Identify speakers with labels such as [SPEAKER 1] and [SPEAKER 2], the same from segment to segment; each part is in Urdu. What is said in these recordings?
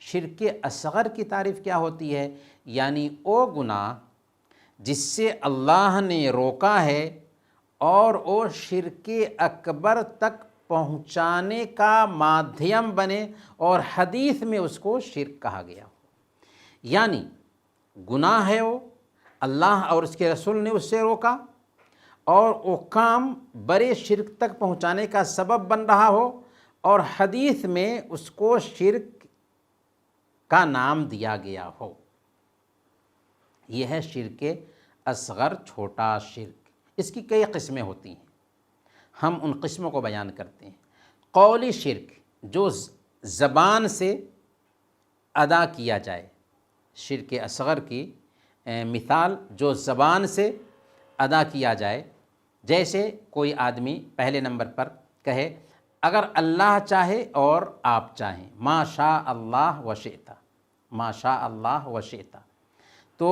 [SPEAKER 1] شرک اصغر کی تعریف کیا ہوتی ہے؟ یعنی وہ گناہ جس سے اللہ نے روکا ہے اور وہ شرک اکبر تک پہنچانے کا مادھیم بنے اور حدیث میں اس کو شرک کہا گیا ہو۔ یعنی گناہ ہے وہ، اللہ اور اس کے رسول نے اس سے روکا اور وہ کام بڑے شرک تک پہنچانے کا سبب بن رہا ہو اور حدیث میں اس کو شرک کا نام دیا گیا ہو، یہ ہے شرک اصغر، چھوٹا شرک۔ اس کی کئی قسمیں ہوتی ہیں، ہم ان قسموں کو بیان کرتے ہیں۔ قولی شرک، جو زبان سے ادا کیا جائے، شرک اصغر کی مثال جو زبان سے ادا کیا جائے، جیسے کوئی آدمی پہلے نمبر پر کہے اگر اللہ چاہے اور آپ چاہیں، ما شاء اللہ و شئت، ما شاء اللہ و شئت، تو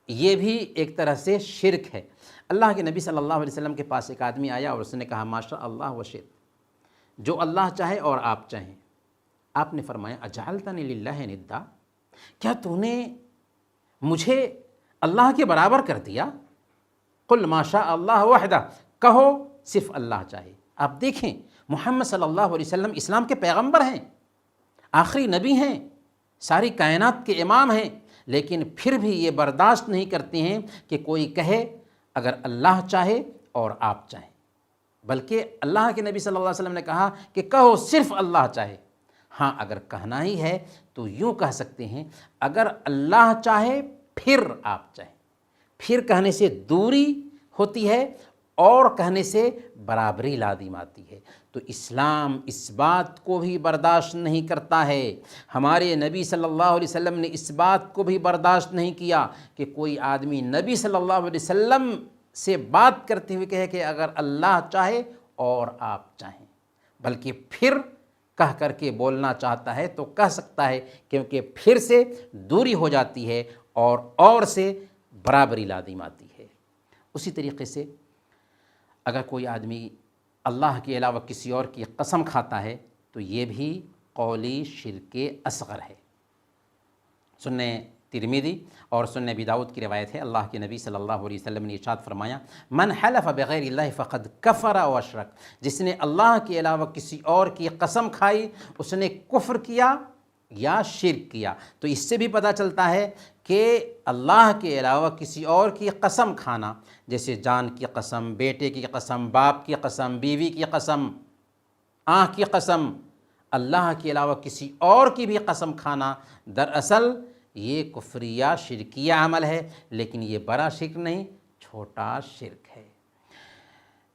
[SPEAKER 1] یہ بھی ایک طرح سے شرک ہے۔ اللہ کے نبی صلی اللہ علیہ وسلم کے پاس ایک آدمی آیا اور اس نے کہا ما شاء اللہ و شئت، جو اللہ چاہے اور آپ چاہیں۔ آپ نے فرمایا اجعلتنی للہ ندا، کیا تو نے مجھے اللہ کے برابر کر دیا؟ قل ما شاء اللہ وحدہ، کہو صرف اللہ چاہے۔ آپ دیکھیں محمد صلی اللہ علیہ وسلم اسلام کے پیغمبر ہیں، آخری نبی ہیں، ساری کائنات کے امام ہیں، لیکن پھر بھی یہ برداشت نہیں کرتے ہیں کہ کوئی کہے اگر اللہ چاہے اور آپ چاہیں، بلکہ اللہ کے نبی صلی اللہ علیہ وسلم نے کہا کہ کہو صرف اللہ چاہے۔ ہاں اگر کہنا ہی ہے تو یوں کہہ سکتے ہیں اگر اللہ چاہے پھر آپ چاہیں، پھر کہنے سے دوری ہوتی ہے اور کہنے سے برابری لازم آتی ہے۔ تو اسلام اس بات کو بھی برداشت نہیں کرتا ہے، ہمارے نبی صلی اللہ علیہ وسلم نے اس بات کو بھی برداشت نہیں کیا کہ کوئی آدمی نبی صلی اللہ علیہ وسلم سے بات کرتے ہوئے کہے کہ اگر اللہ چاہے اور آپ چاہیں، بلکہ پھر کہہ کر کے بولنا چاہتا ہے تو کہہ سکتا ہے، کیونکہ پھر سے دوری ہو جاتی ہے اور سے برابری لازم آتی ہے۔ اسی طریقے سے اگر کوئی آدمی اللہ کے علاوہ کسی اور کی قسم کھاتا ہے تو یہ بھی قولی شرک اصغر ہے۔ سنن ترمذی اور سنن ابی داؤد کی روایت ہے، اللہ کے نبی صلی اللہ علیہ وسلم نے ارشاد فرمایا من حلف بغیر اللہ فقد کفر و اشرک، جس نے اللہ کے علاوہ کسی اور کی قسم کھائی اس نے کفر کیا یا شرک کیا۔ تو اس سے بھی پتہ چلتا ہے کہ اللہ کے علاوہ کسی اور کی قسم کھانا، جیسے جان کی قسم، بیٹے کی قسم، باپ کی قسم، بیوی کی قسم، آنکھ کی قسم، اللہ کے علاوہ کسی اور کی بھی قسم کھانا، دراصل یہ کفریہ شرکیہ عمل ہے، لیکن یہ بڑا شرک نہیں، چھوٹا شرک ہے۔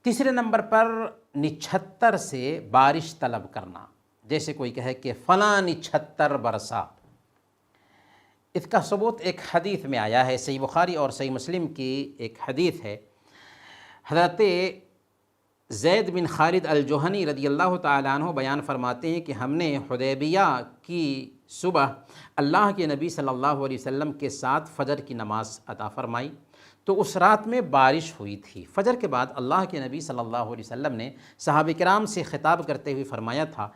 [SPEAKER 1] تیسرے نمبر پر نچھتر سے بارش طلب کرنا، جیسے کوئی کہے کہ فلاں نچھتر برسا۔ اس کا ثبوت ایک حدیث میں آیا ہے، صحیح بخاری اور صحیح مسلم کی ایک حدیث ہے۔ حضرت زید بن خالد الجہنی رضی اللہ تعالیٰ عنہ بیان فرماتے ہیں کہ ہم نے حدیبیہ کی صبح اللہ کے نبی صلی اللہ علیہ وسلم کے ساتھ فجر کی نماز عطا فرمائی، تو اس رات میں بارش ہوئی تھی۔ فجر کے بعد اللہ کے نبی صلی اللہ علیہ وسلم نے صحابہ کرام سے خطاب کرتے ہوئے فرمایا تھا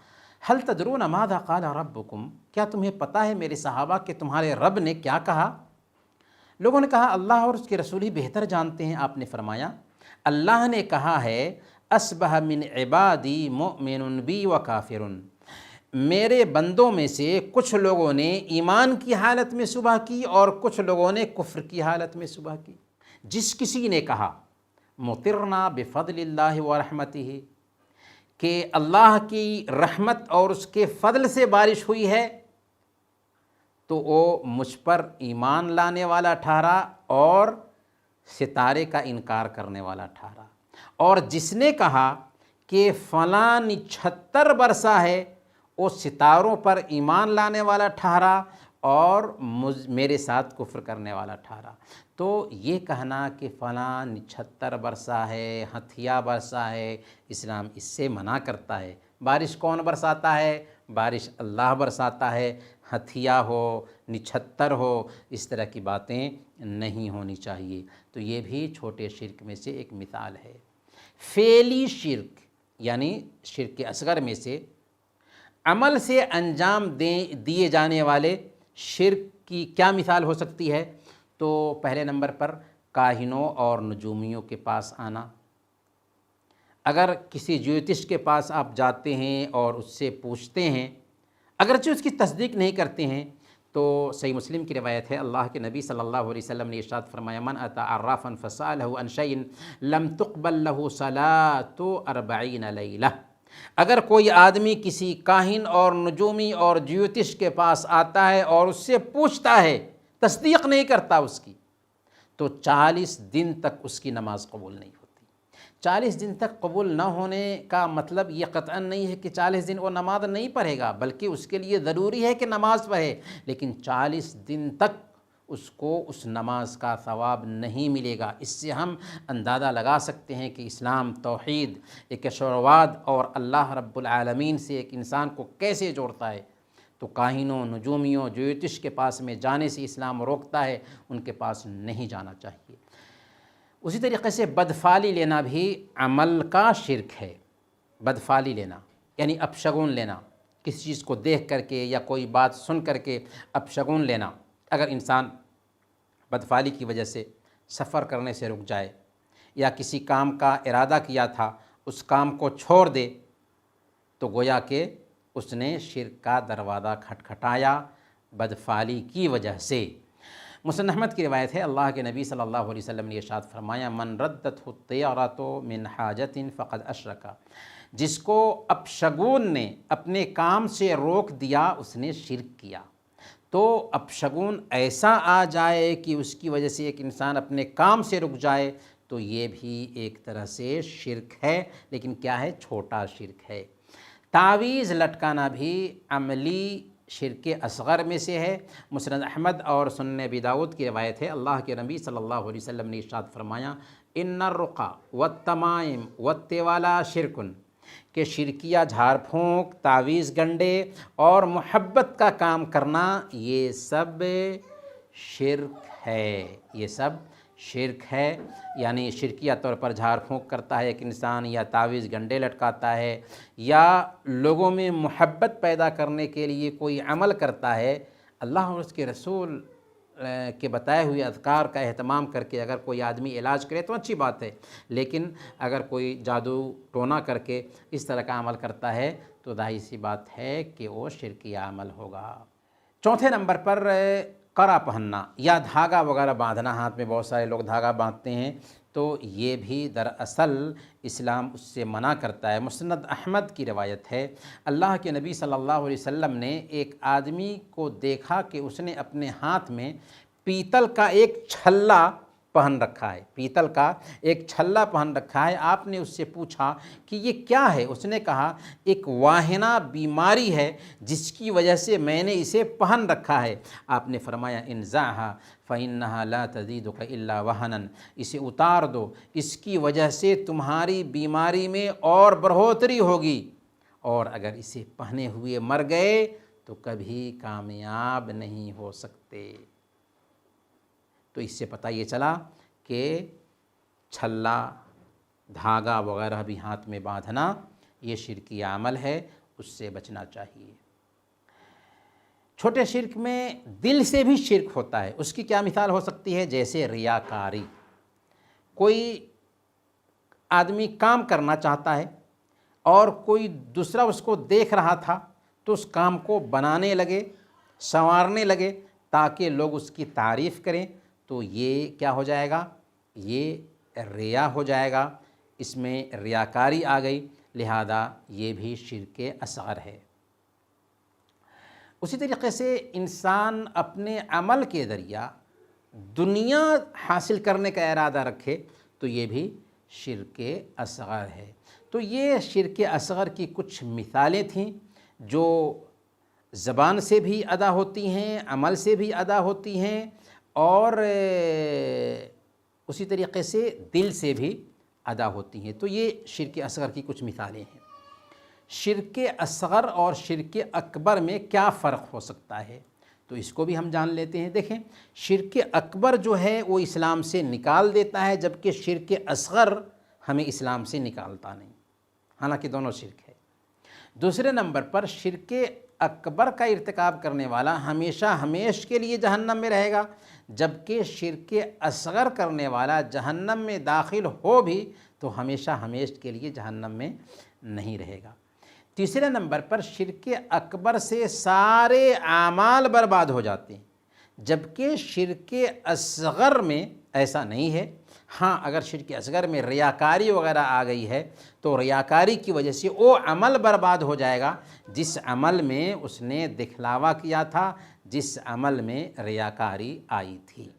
[SPEAKER 1] هل تدرون ماذا قال ربکم، کیا تمہیں پتہ ہے میرے صحابہ کہ تمہارے رب نے کیا کہا؟ لوگوں نے کہا اللہ اور اس کے رسول ہی بہتر جانتے ہیں۔ آپ نے فرمایا اللہ نے کہا ہے اصبح من عبادی مؤمن بی و کافر، میرے بندوں میں سے کچھ لوگوں نے ایمان کی حالت میں صبح کی اور کچھ لوگوں نے کفر کی حالت میں صبح کی۔ جس کسی نے کہا مطرنا بفضل اللہ و رحمتہ، کہ اللہ کی رحمت اور اس کے فضل سے بارش ہوئی ہے، تو وہ مجھ پر ایمان لانے والا ٹھہرا اور ستارے کا انکار کرنے والا ٹھہرا۔ اور جس نے کہا کہ فلاں نچھتر برسا ہے، وہ ستاروں پر ایمان لانے والا ٹھہرا اور میرے ساتھ کفر کرنے والا ٹھہرا۔ تو یہ کہنا کہ فلاں نچھتر برسا ہے، ہتھیا برسا ہے، اسلام اس سے منع کرتا ہے۔ بارش کون برساتا ہے؟ بارش اللہ برساتا ہے، ہتھیا ہو، نچھتر ہو، اس طرح کی باتیں نہیں ہونی چاہیے۔ تو یہ بھی چھوٹے شرک میں سے ایک مثال ہے۔ فعلی شرک یعنی شرک اصغر میں سے عمل سے انجام دیے جانے والے شرک کی کیا مثال ہو سکتی ہے؟ تو پہلے نمبر پر کاہنوں اور نجومیوں کے پاس آنا۔ اگر کسی جیوتش کے پاس آپ جاتے ہیں اور اس سے پوچھتے ہیں، اگرچہ اس کی تصدیق نہیں کرتے ہیں، تو صحیح مسلم کی روایت ہے، اللہ کے نبی صلی اللہ علیہ وسلم نے ارشاد فرمایا، من اتی عرافا فسألہ عن شیء لم تقبل له صلاۃ 40 لیلہ۔ اگر کوئی آدمی کسی کاہن اور نجومی اور جیوتش کے پاس آتا ہے اور اس سے پوچھتا ہے، تصدیق نہیں کرتا اس کی، تو 40 دن تک اس کی نماز قبول نہیں ہوتی۔ 40 دن تک قبول نہ ہونے کا مطلب یہ قطعاً نہیں ہے کہ 40 دن وہ نماز نہیں پڑھے گا، بلکہ اس کے لیے ضروری ہے کہ نماز پڑھے، لیکن 40 دن تک اس کو اس نماز کا ثواب نہیں ملے گا۔ اس سے ہم اندازہ لگا سکتے ہیں کہ اسلام، توحید، ایکشورواد اور اللہ رب العالمین سے ایک انسان کو کیسے جوڑتا ہے۔ تو کاہنوں، نجومیوں، جیوتش کے پاس میں جانے سے اسلام روکتا ہے، ان کے پاس نہیں جانا چاہیے۔ اسی طریقے سے بدفعلی لینا بھی عمل کا شرک ہے۔ بدفعلی لینا یعنی اپشگون لینا، کسی چیز کو دیکھ کر کے یا کوئی بات سن کر کے اپشگون لینا۔ اگر انسان بدفعلی کی وجہ سے سفر کرنے سے رک جائے یا کسی کام کا ارادہ کیا تھا اس کام کو چھوڑ دے، تو گویا کہ اس نے شرک کا دروازہ کھٹکھٹایا بدفعلی کی وجہ سے۔ مسند احمد کی روایت ہے، اللہ کے نبی صلی اللہ علیہ وسلم نے ارشاد فرمایا، من ردته الطیرۃ من حاجۃ فقد اشرک۔ جس کو اپشگون نے اپنے کام سے روک دیا اس نے شرک کیا۔ تو اپشگون ایسا آ جائے کہ اس کی وجہ سے ایک انسان اپنے کام سے رک جائے، تو یہ بھی ایک طرح سے شرک ہے، لیکن کیا ہے؟ چھوٹا شرک ہے۔ تعویذ لٹکانا بھی عملی شرک اصغر میں سے ہے۔ مسند احمد اور سنن ابی داؤد کی روایت ہے، اللہ کے نبی صلی اللہ علیہ وسلم نے ارشاد فرمایا، ان الرقی والتمائم والتوالا شرک، کہ شرکیہ جھاڑ پھونک، تعویذ گنڈے اور محبت کا کام کرنا یہ سب شرک ہے۔ یہ سب شرک ہے، یعنی شرکیہ طور پر جھاڑ پھونک کرتا ہے ایک انسان، یا تعویذ گنڈے لٹکاتا ہے، یا لوگوں میں محبت پیدا کرنے کے لیے کوئی عمل کرتا ہے۔ اللہ اور اس کے رسول کے بتائے ہوئے اذکار کا اہتمام کر کے اگر کوئی آدمی علاج کرے تو اچھی بات ہے، لیکن اگر کوئی جادو ٹونا کر کے اس طرح کا عمل کرتا ہے تو ظاہر سی بات ہے کہ وہ شرکیہ عمل ہوگا۔ چوتھے نمبر پر قرا پہننا یا دھاگا وغیرہ باندھنا، ہاتھ میں بہت سارے لوگ دھاگا باندھتے ہیں، تو یہ بھی دراصل اسلام اس سے منع کرتا ہے۔ مسند احمد کی روایت ہے، اللہ کے نبی صلی اللہ علیہ وسلم نے ایک آدمی کو دیکھا کہ اس نے اپنے ہاتھ میں پیتل کا ایک چھلا پہن رکھا ہے، پیتل کا ایک چھلا پہن رکھا ہے۔ آپ نے اس سے پوچھا کہ یہ کیا ہے؟ اس نے کہا، ایک واہنہ بیماری ہے جس کی وجہ سے میں نے اسے پہن رکھا ہے۔ آپ نے فرمایا، انزعها فإنها لا تزيدك إلا وهنا، اسے اتار دو، اس کی وجہ سے تمہاری بیماری میں اور بڑھوتری ہوگی، اور اگر اسے پہنے ہوئے مر گئے تو کبھی کامیاب نہیں ہو سکتے۔ تو اس سے پتہ یہ چلا کہ چھلا، دھاگا وغیرہ بھی ہاتھ میں باندھنا یہ شرکی عمل ہے، اس سے بچنا چاہیے۔ چھوٹے شرک میں دل سے بھی شرک ہوتا ہے، اس کی کیا مثال ہو سکتی ہے؟ جیسے ریاکاری۔ کوئی آدمی کام کرنا چاہتا ہے اور کوئی دوسرا اس کو دیکھ رہا تھا تو اس کام کو بنانے لگے، سنوارنے لگے تاکہ لوگ اس کی تعریف کریں، تو یہ کیا ہو جائے گا؟ یہ ریا ہو جائے گا، اس میں ریاکاری آ گئی، لہذا یہ بھی شرک اصغر ہے۔ اسی طریقے سے انسان اپنے عمل کے ذریعہ دنیا حاصل کرنے کا ارادہ رکھے تو یہ بھی شرک اصغر ہے۔ تو یہ شرک اصغر کی کچھ مثالیں تھیں جو زبان سے بھی ادا ہوتی ہیں، عمل سے بھی ادا ہوتی ہیں، اور اسی طریقے سے دل سے بھی ادا ہوتی ہیں۔ تو یہ شرک اصغر کی کچھ مثالیں ہیں۔ شرک اصغر اور شرک اکبر میں کیا فرق ہو سکتا ہے؟ تو اس کو بھی ہم جان لیتے ہیں۔ دیکھیں، شرک اکبر جو ہے وہ اسلام سے نکال دیتا ہے، جبکہ شرک اصغر ہمیں اسلام سے نکالتا نہیں، حالانکہ دونوں شرک ہے۔ دوسرے نمبر پر شرک اکبر کا ارتکاب کرنے والا ہمیشہ ہمیش کے لیے جہنم میں رہے گا، جبکہ شرک اصغر کرنے والا جہنم میں داخل ہو بھی تو ہمیشہ ہمیش کے لیے جہنم میں نہیں رہے گا۔ تیسرے نمبر پر شرک اکبر سے سارے اعمال برباد ہو جاتے ہیں، جبکہ شرک اصغر میں ایسا نہیں ہے۔ ہاں، اگر شرک اصغر میں ریاکاری وغیرہ آ گئی ہے تو ریاکاری کی وجہ سے وہ عمل برباد ہو جائے گا جس عمل میں اس نے دکھلاوا کیا تھا، جس عمل میں ریاکاری آئی تھی۔